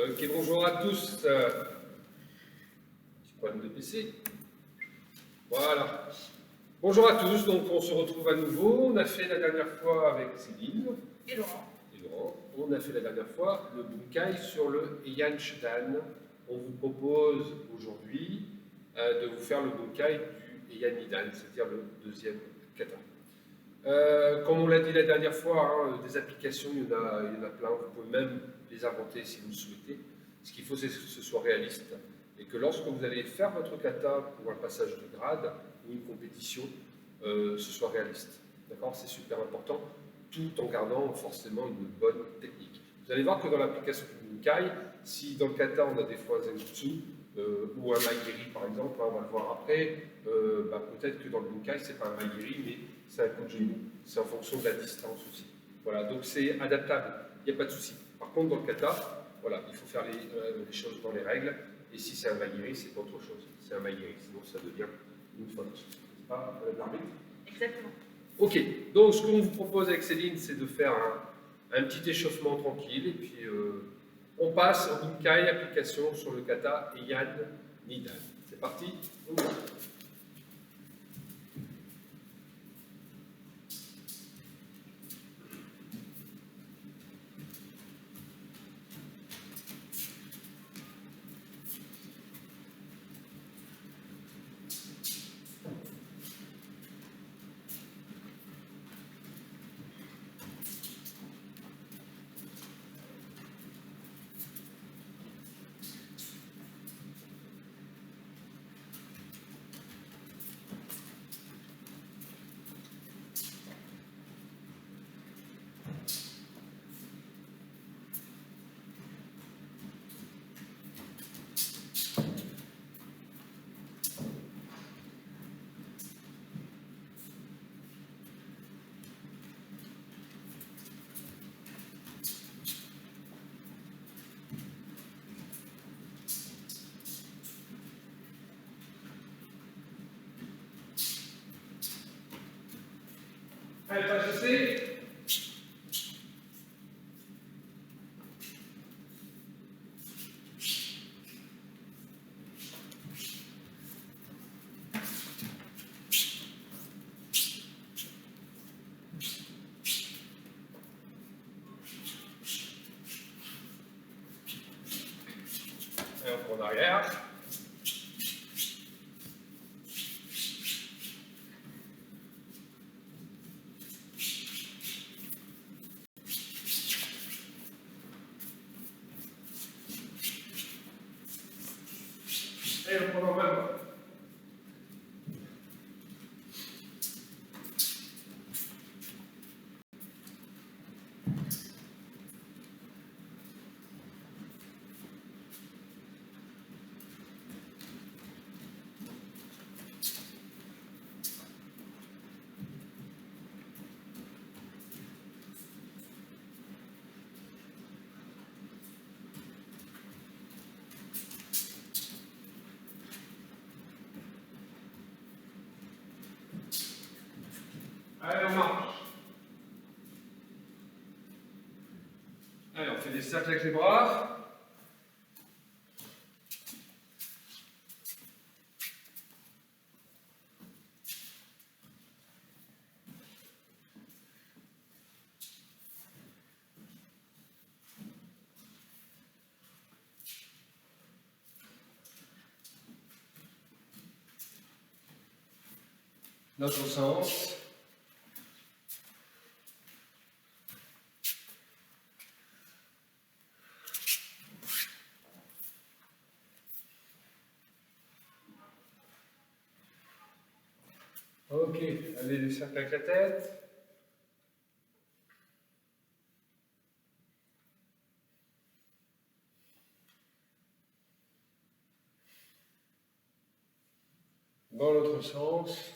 Ok, bonjour à tous. Petit problème de PC. Voilà. Bonjour à tous, donc on se retrouve à nouveau. On a fait la dernière fois avec Céline. Et Laurent. On a fait la dernière fois le bunkai sur le Heian Shidan. On vous propose aujourd'hui de vous faire le bunkai du Heian Nidan, c'est-à-dire le deuxième kata. Comme on l'a dit la dernière fois, hein, des applications, il y en a plein. Vous pouvez même les inventer si vous le souhaitez. Ce qu'il faut, c'est que ce soit réaliste et que lorsque vous allez faire votre kata pour un passage de grade ou une compétition, ce soit réaliste. D'accord? C'est super important, tout en gardant forcément une bonne technique. Vous allez voir que dans l'application du Bunkai, si dans le kata on a des fois un Zenjutsu ou un Maigiri par exemple, hein, on va le voir après, peut-être que dans le Bunkai c'est pas un Maigiri mais c'est un coup de genou. C'est en fonction de la distance aussi. Voilà, donc c'est adaptable, il n'y a pas de souci. Par contre, dans le kata, voilà, il faut faire les choses dans les règles. Et si c'est un maigiri, c'est pas autre chose. C'est un maigiri, sinon ça devient une faute. N'est-ce pas, Madame l'arbitre? Exactement. Ok, donc ce qu'on vous propose avec Céline, c'est de faire un petit échauffement tranquille. Et puis on passe au Bunkai application sur le kata Heian Nidan. C'est parti, on y va. Allez, pas chercher. Et on prend en arrière. Et on prend en main. Allez, on marche. Allez, on fait des cercles avec les bras. Notre sens. Ok, allez, des cercles avec la tête. Dans l'autre sens.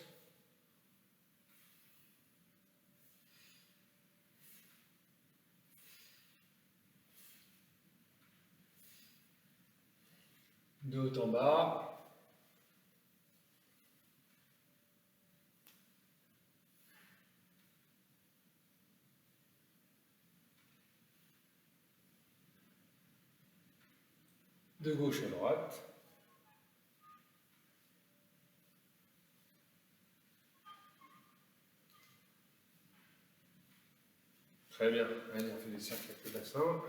De haut en bas. de gauche à droite. Très bien. Allez, on fait des cercles avec le bassin.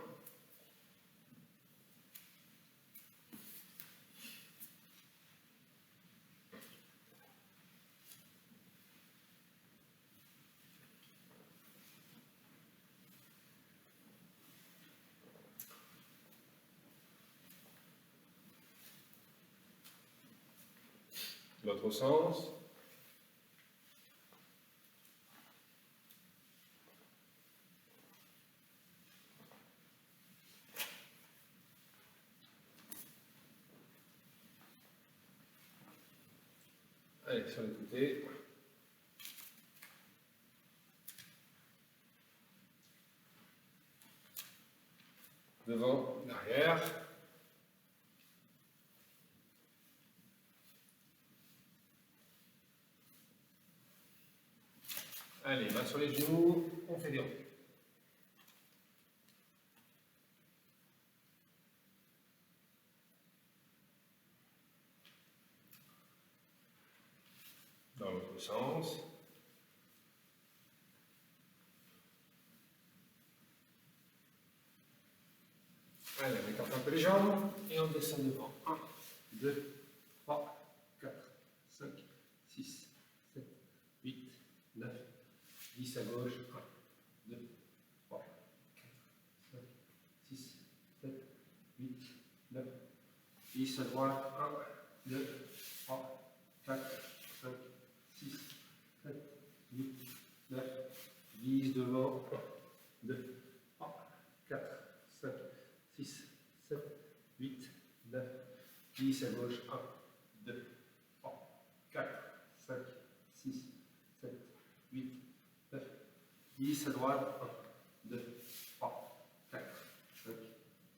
L'autre sens. Allez, sur les côtés. Devant, derrière. Allez, main sur les genoux, on fait des ronds. Dans l'autre sens. Allez, on écarte un peu les jambes et on descend devant. 1, 2, 3, 4, 5, 6, 7, 8, 9, 10 à gauche. 1, 2, 3, 4, 5, 6, 7, 8, 9, 10 à droite. 1, 2, 3, 4, 5, 6, 7, 8, 9, 10 devant. 1, 2, 3, 4, 5, 6, 7, 8, 9, 10 à gauche. 1, 2, 3, 4, 5, 6, 7, 8, 9, 10 à droite. 1, 2, 3, 4, 5,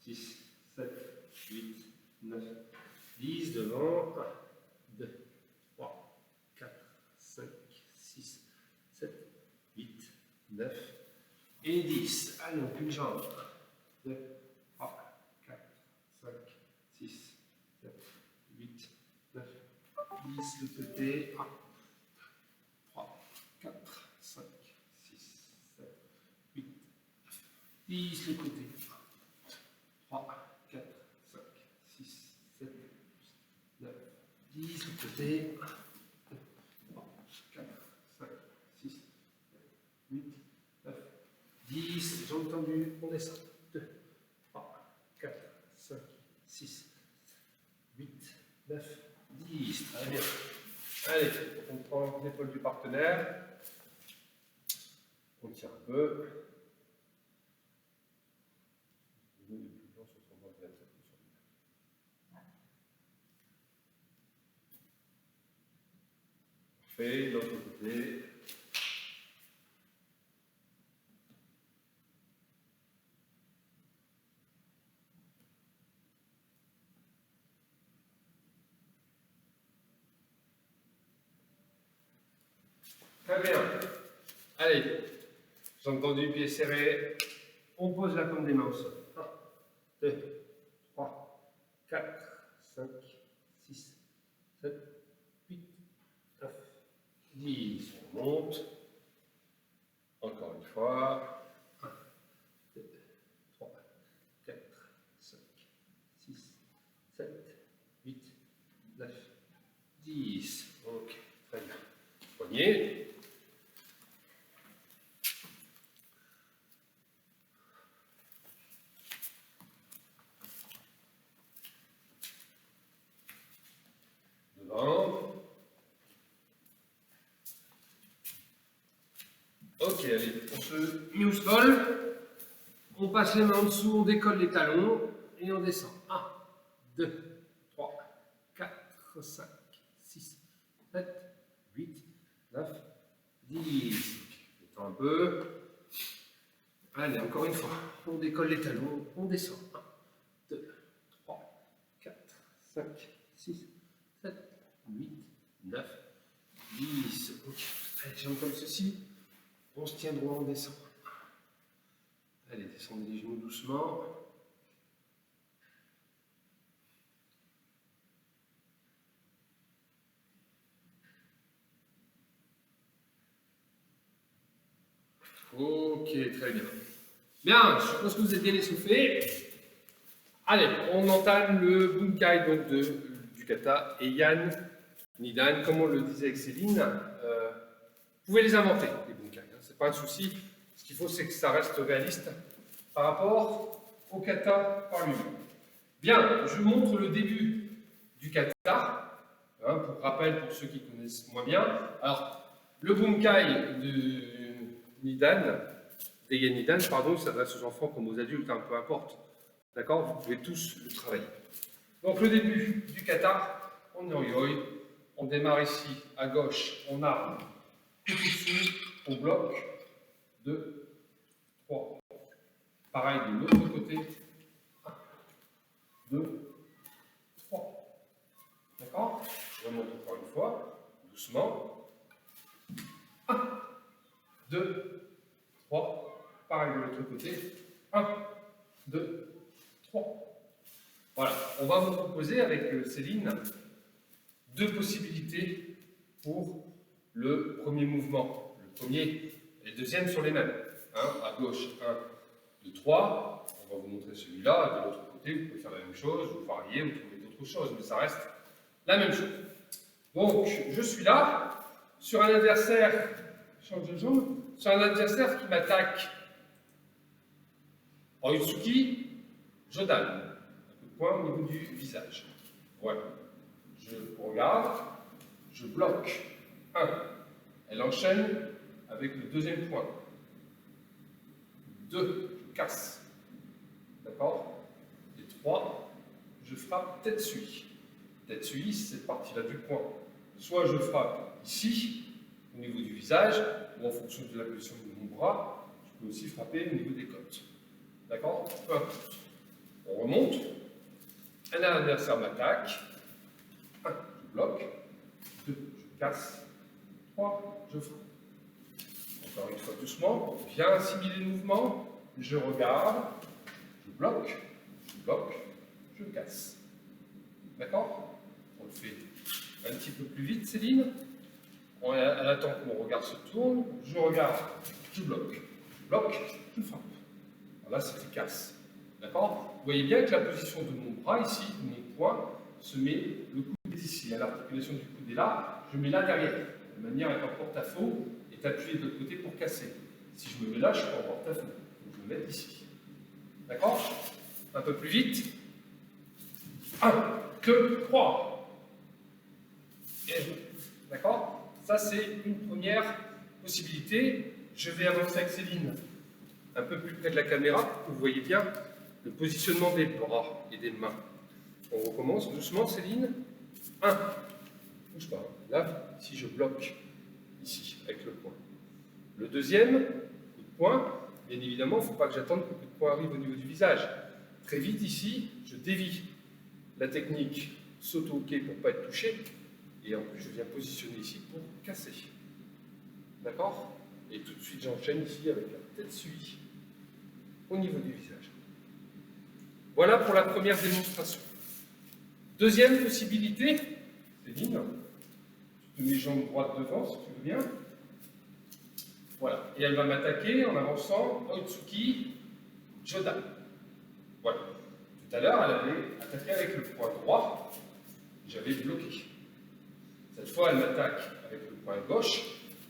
6, 7, 8, 9, 10 devant. 1, 2, 3, 4, 5, 6, 7, 8, 9 et 10. Allez, on plie une jambe. 1, 2, 3, 4, 5, 6, 7, 8, 9, 10 de côté. 1, 3, 4, 5, 6, 7, 8, 10 de côté. 3, 4, 5, 6, 7, 9, 10 de côté. 1, 2, 3, 4, 5, 6, 7, 8, 9, 10. Jambes tendues, on descend. 2, 3, 4, 5, 6, 8, 9, 10. Très bien. Allez, on prend l'épaule du partenaire. On tire un peu. Parfait, l'autre côté. Très bien. Allez, jambes tendues, pieds serrés. On pose la paume des mains au sol. 1, 2, 3, 4, 5, 6, 7, 8, 9, 10. On monte. Encore une fois. 1, 2, 3, 4, 5, 6, 7, 8, 9, 10. Ok, très bien. Poignet. Devant. Ok, allez, on se met au sol. On passe les mains en dessous, on décolle les talons et on descend. 1, 2, 3, 4, 5, 6, 7, 8, 9, 10. Détends un peu. Allez, encore une fois. On décolle les talons, on descend. 1, 2, 3, 4, 5, 6, 7, 8, 9, 10. Ok. Allez, jambes comme ceci. On se tient droit, on descend. Allez, descendez les genoux doucement. Ok, très bien. Bien, je suppose que vous êtes bien essoufflés. Allez, on entame le bunkai donc du kata Heian Nidan. Comme on le disait avec Céline, vous pouvez les inventer, les bunkai. Hein, c'est pas un souci. Ce qu'il faut, c'est que ça reste réaliste par rapport au kata par lui-même. Bien, je vous montre le début du kata. Hein, pour rappel, pour ceux qui connaissent moins bien. Alors, le bunkai de Nidan, d'Eian Nidan, pardon, s'adresse aux enfants comme aux adultes, hein, peu importe. D'accord? Vous pouvez tous le travailler. Donc, le début du kata, on est en yoi. On démarre ici, à gauche, on arme, Kukutsu, on bloque, 2, 3. Pareil de l'autre côté, 1, 2, 3. D'accord? Je remonte encore une fois, doucement. 1, 2, 3. Pareil de l'autre côté, 1, 2, 3. Voilà, on va vous proposer avec Céline 2 possibilités pour le premier mouvement. Le premier et le deuxième sont les mêmes. À gauche, 1, 2, 3. On va vous montrer celui-là. De l'autre côté, vous pouvez faire la même chose, vous variez, vous trouvez d'autres choses, mais ça reste la même chose. Donc, je suis là, sur un adversaire, change de jambe, sur un adversaire qui m'attaque en Utsuki, je donne un coup de poing au niveau du visage. Voilà. Je regarde, je bloque. 1. Elle enchaîne avec le deuxième point. 2. Je casse. D'accord? Et 3. Je frappe Tetsui. Tetsui, c'est cette partie-là du point. Soit je frappe ici, au niveau du visage, ou en fonction de la position de mon bras, je peux aussi frapper au niveau des côtes. D'accord? Peu importe. On remonte. Un adversaire m'attaque. 1. Je bloque. 2. Je casse. 3. Je frappe. Encore une fois doucement. On vient assimiler le mouvement. Je regarde. Je bloque. Je casse. D'accord? On le fait un petit peu plus vite, Céline. Elle attend que mon regard se tourne. Je regarde. Je bloque. Je frappe. Là, c'est efficace. D'accord? Vous voyez bien que la position de mon bras ici, de mon poing, se met, le coude est ici. L'articulation du coude est là, je mets là derrière. De manière à être en porte-à-faux et appuyé de l'autre côté pour casser. Si je me mets là, je suis en porte-à-faux. Donc je vais me mettre ici. D'accord? Un peu plus vite. 1, 2, 3. D'accord? Ça, c'est une première possibilité. Je vais avancer avec Céline un peu plus près de la caméra, pour que vous voyez bien le positionnement des bras et des mains. On recommence doucement, Céline. 1. Bouge pas. Là, si je bloque, ici, avec le poing. Le deuxième, coup de poing, bien évidemment, il ne faut pas que j'attende que le coup de poing arrive au niveau du visage. Très vite, ici, je dévie la technique saut-ok pour ne pas être touché, et en plus, je viens positionner ici pour casser. D'accord? Et tout de suite, j'enchaîne ici avec la tête suivie au niveau du visage. Voilà pour la première démonstration. Deuxième possibilité, Céline, tu te mets jambes droites devant, si tu veux bien. Voilà. Et elle va m'attaquer en avançant Otsuki Jodan. Voilà. Tout à l'heure, elle avait attaqué avec le poing droit, j'avais bloqué. Cette fois, elle m'attaque avec le poing gauche,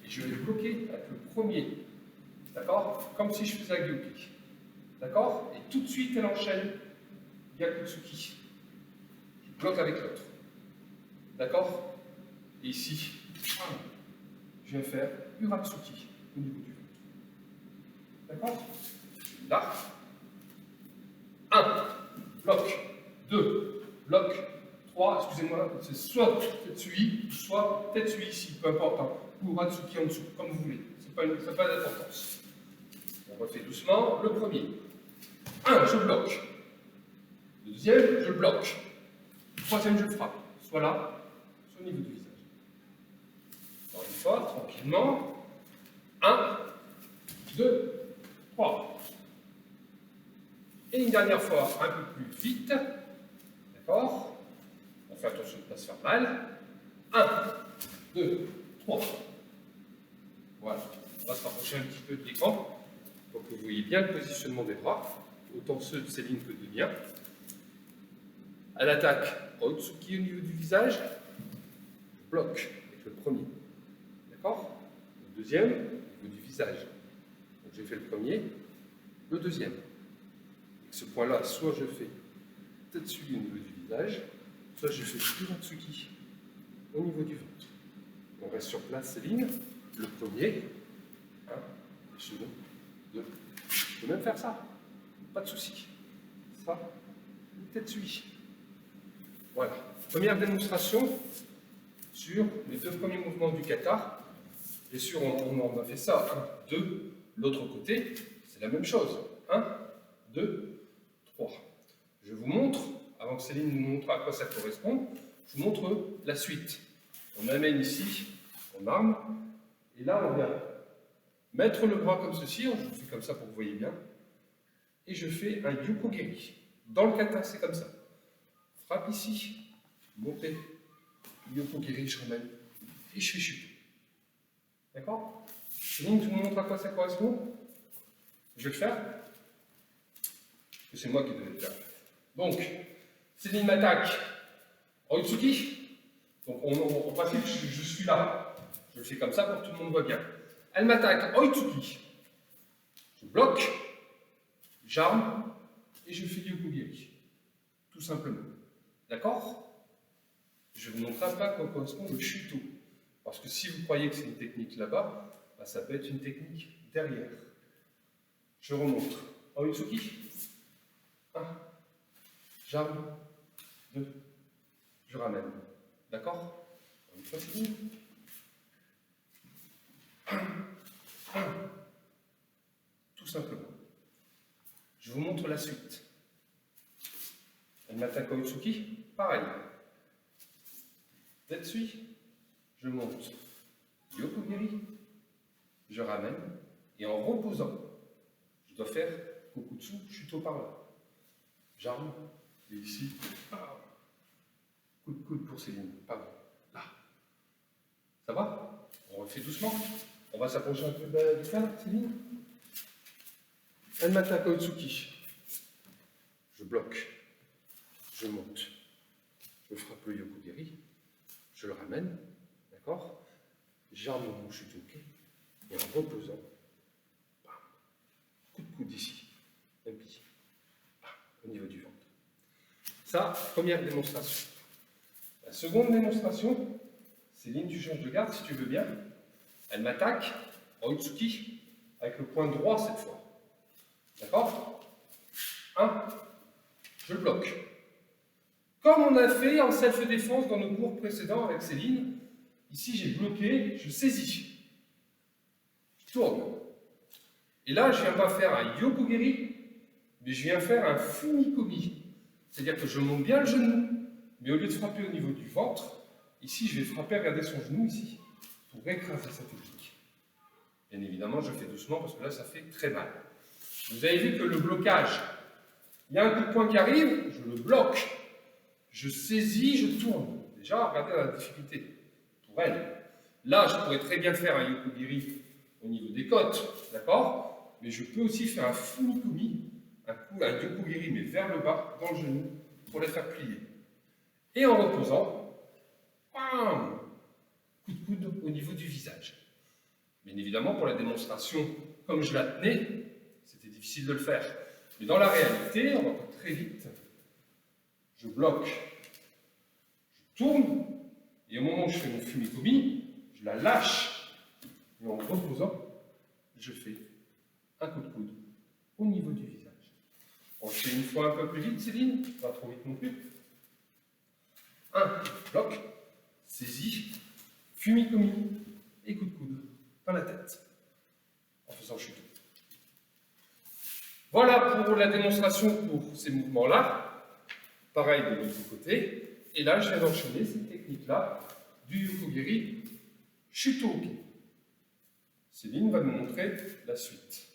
et je vais bloquer avec le premier. D'accord? Comme si je faisais un gyuki. D'accord? Et tout de suite, elle enchaîne Gyakutsuki. Je bloque avec l'autre. D'accord? Et ici, je viens faire Uratsuki au niveau du ventre. D'accord? Là. 1. Bloc. 2. Bloc. 3. Excusez-moi, c'est soit Tetsui, soit Tetsui ici, peu importe. Hein. Ou Uratsuki en dessous, comme vous voulez. Ça n'a pas d'importance. On refait doucement. Le premier. 1. Je bloque. Le deuxième, je bloque. Le troisième, je frappe. Soit là, soit au niveau du visage. Encore une fois, tranquillement. 1, 2, 3. Et une dernière fois, un peu plus vite. D'accord? On fait attention de ne pas se faire mal. 1, 2, 3. Voilà. On va se rapprocher un petit peu de l'écran pour que vous voyez bien le positionnement des bras, autant ceux de Céline que de mien. Elle attaque Oitsuki au niveau du visage, je bloque avec le premier. D'accord? Le deuxième, au niveau du visage. Donc j'ai fait le premier, le deuxième. Avec ce point-là, soit je fais Tetsuki au niveau du visage, soit je fais Furatsuki au niveau du ventre. On reste sur place, Céline. Le premier, le second, deux. Je peux même faire ça, pas de souci. Ça, Tetsuki. Voilà. Première démonstration sur les deux premiers mouvements du kata. Bien sûr, on a fait ça. 1, 2. L'autre côté, c'est la même chose. 1, 2, 3. Je vous montre, avant que Céline nous montre à quoi ça correspond, je vous montre la suite. On amène ici, on arme, et là on vient mettre le bras comme ceci, je le fais comme ça pour que vous voyez bien, et je fais un yukogiri. Dans le kata, c'est comme ça. Frappe ici, montée, yukogiri, je ramène, et je fais chute. D'accord? Céline, je vous montre à quoi ça correspond. Je vais le faire. C'est moi qui devais le faire. Donc, Céline m'attaque. Oitsuki. Donc, en principe, je suis là. Je le fais comme ça pour que tout le monde voit bien. Elle m'attaque. Oitsuki. Je bloque. J'arme. Et je fais yukogiri. Tout simplement. D'accord? Je vais vous montrer à quoi correspond le shuto. Parce que si vous croyez que c'est une technique là-bas, bah, ça peut être une technique derrière. Je remonte. Oitsuki. 1. J'arme. 2. Je ramène. D'accord? Une fois c'est fini. 1. Tout simplement. Je vous montre la suite. Elle m'attaque Oitsuki. Pareil. Tetsui. Je monte. Yokogiri. Je ramène. Et en reposant, je dois faire Kokutsu, Shuto par là. J'arme. Et ici, coup de coude pour Céline. Pardon. Là. Ça va? On refait doucement. On va s'approcher un peu du cadre, Céline. Elle m'attaque Oitsuki. Je bloque. Je monte. Je frappe le yokogiri. Je le ramène. D'accord? J'arme mon shutoke. Et en reposant, bam, coup de coude ici. Un pied. Bam, au niveau du ventre. Ça, première démonstration. La seconde démonstration, Céline, tu changes de garde si tu veux bien. Elle m'attaque, Oitsuki, avec le poing droit cette fois. D'accord? 1, je bloque. Comme on a fait en self-défense dans nos cours précédents avec Céline, ici j'ai bloqué, je saisis. Je tourne. Et là, je ne viens pas faire un yokogiri, mais je viens faire un fumikomi. C'est-à-dire que je monte bien le genou, mais au lieu de frapper au niveau du ventre, ici je vais frapper, regardez son genou ici, pour écraser sa technique. Bien évidemment, je fais doucement parce que là, ça fait très mal. Vous avez vu que le blocage, il y a un coup de poing qui arrive, je le bloque, je saisis, je tourne. Déjà, regardez la difficulté pour elle. Là, je pourrais très bien faire un yokogiri au niveau des côtes, d'accord? Mais je peux aussi faire un fumikomi, un yokogiri, mais vers le bas, dans le genou, pour les faire plier. Et en reposant, bam, coup de coude au niveau du visage. Bien évidemment, pour la démonstration, comme je la tenais, c'était difficile de le faire. Mais dans la réalité, on va pas très vite. Je bloque, je tourne, et au moment où je fais mon fumikomi, je la lâche. Et en reposant, je fais un coup de coude au niveau du visage. On fait une fois un peu plus vite, Céline, pas trop vite non plus. 1, bloc, saisie, fumikomi et coup de coude dans la tête, en faisant chuter. Voilà pour la démonstration pour ces mouvements-là. Pareil de l'autre côté. Et là, je viens d'enchaîner cette technique-là du yokogiri shuto-oke. Céline va nous montrer la suite.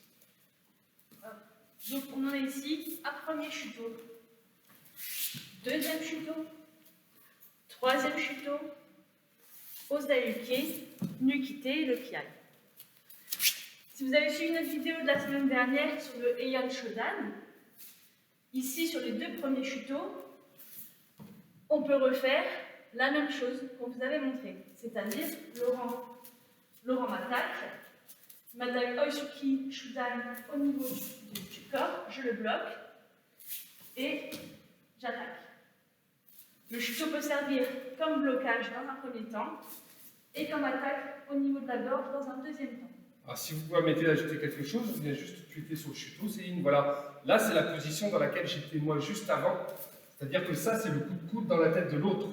Donc on en est ici à premier shuto, deuxième shuto, troisième shuto, osauke, nukite et le kiai. Si vous avez suivi notre vidéo de la semaine dernière sur le Heian Shodan, ici sur les deux premiers chutos, on peut refaire la même chose qu'on vous avait montré. C'est-à-dire, Laurent m'attaque Oitsuki Shudan au niveau du corps, je le bloque et j'attaque. Le chuto peut servir comme blocage dans un premier temps et comme attaque au niveau de la gorge dans un deuxième temps. Alors, si vous pouvez m'aider à ajouter quelque chose, vous venez juste cliquer sur le chuto, Céline. Voilà, là c'est la position dans laquelle j'étais moi juste avant. C'est-à-dire que ça, c'est le coup de coude dans la tête de l'autre.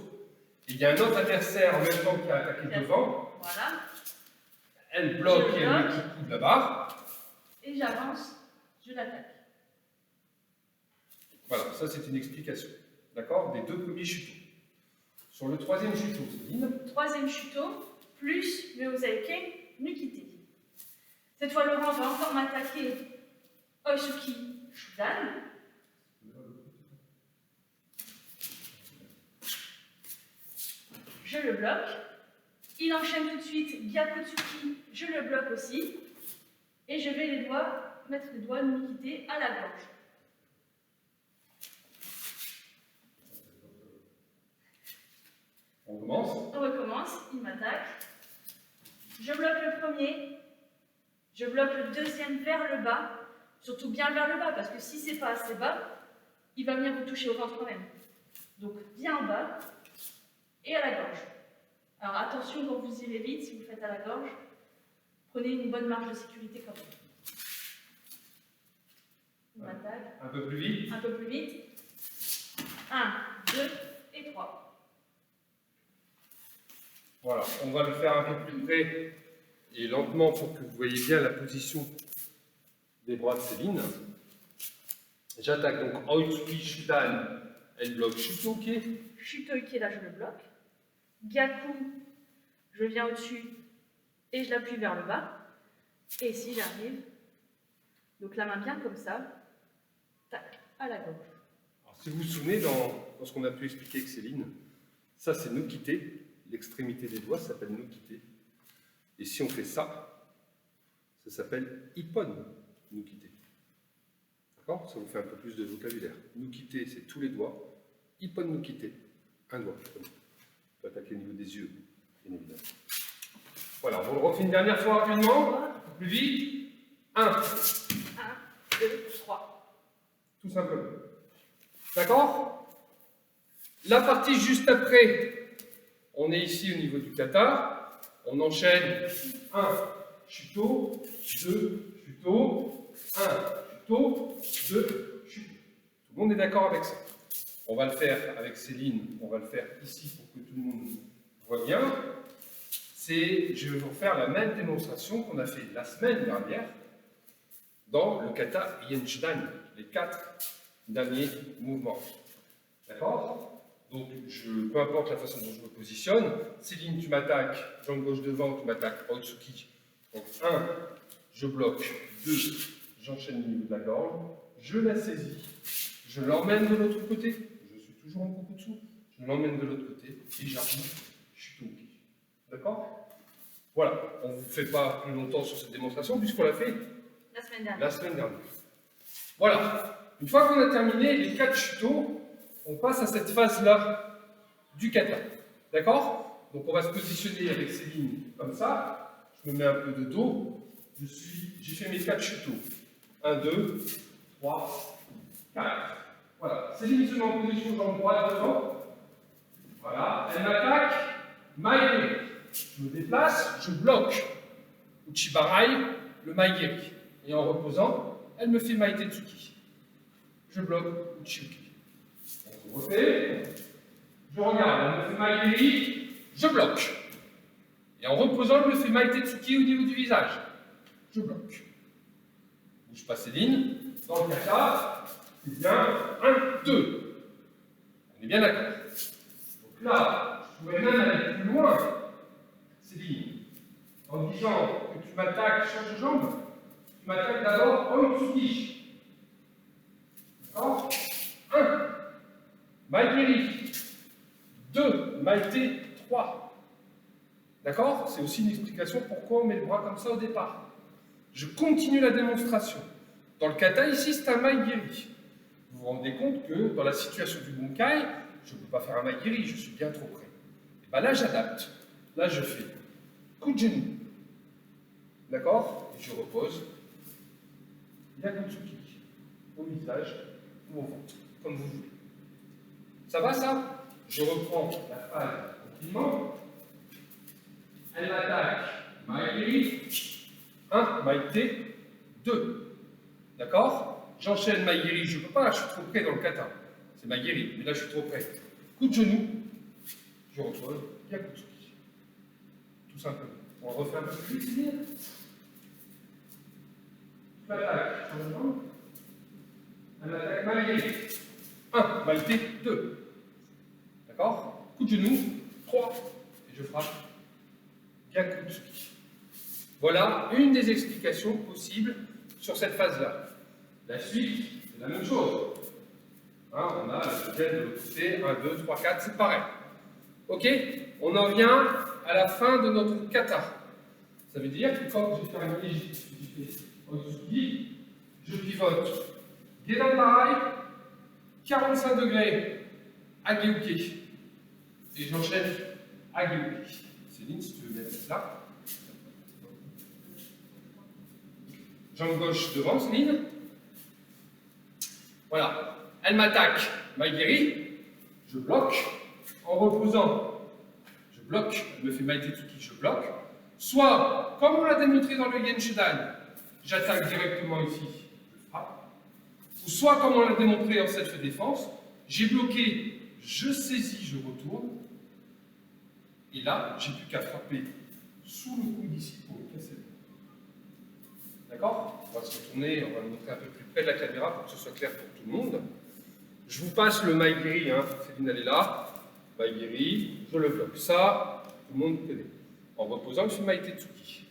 Et il y a un autre adversaire en même temps qui a attaqué devant. Voilà. Elle bloque et elle met le coup de coude là-bas. Et j'avance, je l'attaque. Voilà, ça c'est une explication. D'accord? Des deux premiers chutos. Sur le troisième chuto, Céline. Troisième chuto, plus le Osaike Nukite. Cette fois, Laurent va encore m'attaquer Oitsuki Shudan. Je le bloque. Il enchaîne tout de suite Gyakutsuki, je le bloque aussi. Et je vais mettre les doigts Nukite à la gorge. On commence. On recommence, il m'attaque. Je bloque le premier. Je bloque le deuxième vers le bas. Surtout bien vers le bas, parce que si c'est pas assez bas, il va venir vous toucher au ventre quand même. Donc bien en bas et à la gorge. Alors attention quand vous irez vite, si vous faites à la gorge, prenez une bonne marge de sécurité quand même. Il m'attaque. Un peu plus vite. Un peu plus vite. 1, 2 et 3. Voilà, on va le faire un peu plus près et lentement pour que vous voyez bien la position des bras de Céline. J'attaque donc Oitsuki Shudan, elle bloque Shutoke. Shutoike, là je le bloque. Gyaku, je viens au-dessus et je l'appuie vers le bas. Et ici j'arrive, donc la main bien comme ça, tac, à la gauche. Alors, si vous vous souvenez, dans ce qu'on a pu expliquer avec Céline, ça c'est Nukite, l'extrémité des doigts s'appelle Nukite. Et si on fait ça, ça s'appelle Ippon Nukite. D'accord? Ça vous fait un peu plus de vocabulaire. Nukite, c'est tous les doigts. Ippon Nukite, un doigt. On peut attaquer au niveau des yeux, bien évidemment. Voilà, on le refait une dernière fois rapidement, un peu plus vite. 1, 1, 2, 3. tout simplement. D'accord? La partie juste après, on est ici au niveau du kata. On enchaîne 1, chuto, 2, chuto, 1, chuto, 2, chuto. Tout le monde est d'accord avec ça? On va le faire avec Céline, on va le faire ici pour que tout le monde voit bien. Je vais vous faire la même démonstration qu'on a fait la semaine dernière dans le kata Yenshidan, les 4 derniers mouvements. D'accord? Donc, peu importe la façon dont je me positionne, Céline, tu m'attaques, jambe gauche devant, tu m'attaques, Oitsuki. Donc, 1, je bloque, 2, j'enchaîne au niveau de la gorge, je la saisis, je l'emmène de l'autre côté, je suis toujours en coucou dessous, je l'emmène de l'autre côté et j'arrive, je suis tout ok. D'accord? Voilà, on ne vous fait pas plus longtemps sur cette démonstration puisqu'on l'a fait la semaine dernière. Voilà, une fois qu'on a terminé les 4 chutos, on passe à cette phase-là du kata. D'accord? Donc on va se positionner avec Céline comme ça. Je me mets un peu de dos. J'ai fait mes 4 chutos. 1, 2, 3, 4. Voilà. Céline se met en position jambe droite devant. Voilà. Elle m'attaque. Maigiri. Je me déplace, je bloque. Uchibarai, le maigiri. Et en reposant, elle me fait Maitetsuki. Je bloque Uchiuki. On refait, je regarde, elle me fait Maigiri, je bloque. Et en reposant, elle me fait Maitetsuki au niveau du visage. Je bloque. Bouge pas Céline, dans le kata, c'est bien 1, 2. On est bien d'accord. Donc là, je pourrais même aller plus loin, Céline, en disant que tu m'attaques, change de jambe, tu m'attaques d'abord Oitsuki. D'accord? 1. Maigiri. 2. Maïté. 3. D'accord? C'est aussi une explication pourquoi on met le bras comme ça au départ. Je continue la démonstration. Dans le kata, ici, c'est un maigiri. Vous vous rendez compte que dans la situation du bunkai, je ne peux pas faire un maigiri, je suis bien trop près. Et bien là, j'adapte. Là, je fais coup de genou. D'accord? Et je repose. Yakutsuki. Au visage ou au ventre, comme vous voulez. Ça va, ça? Je reprends la phase tranquillement. Elle m'attaque. Maigiri. 1, maïté. 2. D'accord? J'enchaîne maigiri. Je ne peux pas, là, je suis trop près dans le kata. C'est maigiri, mais là, je suis trop près. Coup de genou. Je repose. Yakutsuki. Tout simplement. On refait un peu plus vite. Je m'attaque. Elle m'attaque maigiri. 1, maïté. 2. D'accord? Coup de genou. 3. Et je frappe. Yakutsuki. Voilà une des explications possibles sur cette phase-là. La suite, c'est la même chose. Hein, on a le deuxième de l'autre côté, 1, 2, 3, 4, c'est pareil. Ok? On en vient à la fin de notre kata. Ça veut dire que quand je vais faire une Otsuki, je pivote. Gedanbarai, 45 degrés, Ageuke. Et j'enchaîne Ageuke. Céline, si tu veux bien mettre là. Jambe gauche devant, Céline. Voilà. Elle m'attaque. Maigiri. Je bloque. En reposant, je bloque. Elle me fait Maitetsuki, je bloque. Soit, comme on l'a démontré dans le Yen Shudan, j'attaque directement ici, je frappe. Ou soit, comme on l'a démontré en self-défense, j'ai bloqué, je saisis, je retourne. Et là, j'ai plus qu'à frapper sous le coup d'ici pour le casser. D'accord? On va se retourner, on va le montrer un peu plus près de la caméra pour que ce soit clair pour tout le monde. Je vous passe le maigiri, hein. Céline, elle est là. Maigiri, je le bloque. Ça, tout le monde connaît. En reposant, je fais Maitetsuki.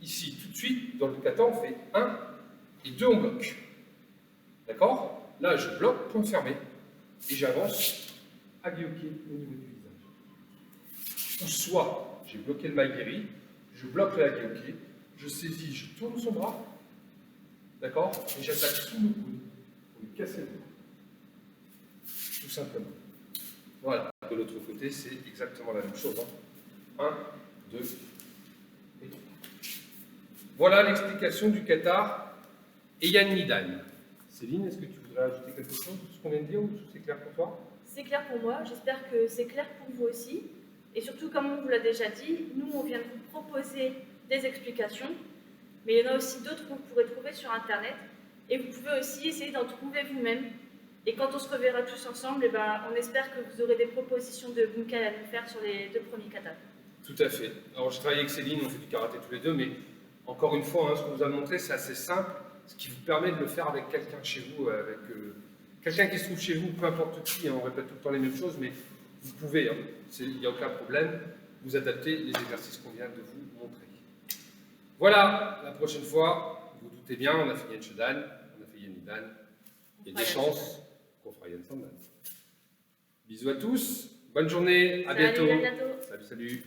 Ici, tout de suite, dans le kata, on fait 1 et 2, on bloque. D'accord? Là, je bloque, point fermé. Et j'avance Ageuke au niveau du visage. Ou soit, j'ai bloqué le maigiri, je bloque le Ageuke, je saisis, je tourne son bras. D'accord? Et j'attaque sous le coude pour lui casser le bras. Tout simplement. Voilà. De l'autre côté, c'est exactement la même chose. 1, 2 et 3. Voilà l'explication du kata Heian Nidan. Céline, est-ce que tu voudrais ajouter quelque chose sur ce qu'on vient de dire ou tout c'est clair pour toi? C'est clair pour moi, j'espère que c'est clair pour vous aussi. Et surtout, comme on vous l'a déjà dit, nous, on vient de vous proposer des explications, mais il y en a aussi d'autres que vous pourrez trouver sur Internet. Et vous pouvez aussi essayer d'en trouver vous-même. Et quand on se reverra tous ensemble, on espère que vous aurez des propositions de bunkai à nous faire sur les 2 premiers katas. Tout à fait. Alors, je travaille avec Céline, on fait du karaté tous les deux, mais encore une fois, hein, ce qu'on vous a montré, c'est assez simple, ce qui vous permet de le faire avec quelqu'un chez vous, avec quelqu'un qui se trouve chez vous, peu importe qui, hein, on répète tout le temps les mêmes choses, mais vous pouvez, hein, il n'y a aucun problème, vous adapter les exercices qu'on vient de vous montrer. Voilà, la prochaine fois, vous vous doutez bien, on a fait Yen Shudan, on a fait Yen Nidan, il y a des chances qu'on fera Yen Sandan. Bisous à tous, bonne journée, à bientôt. À bientôt. Salut, salut.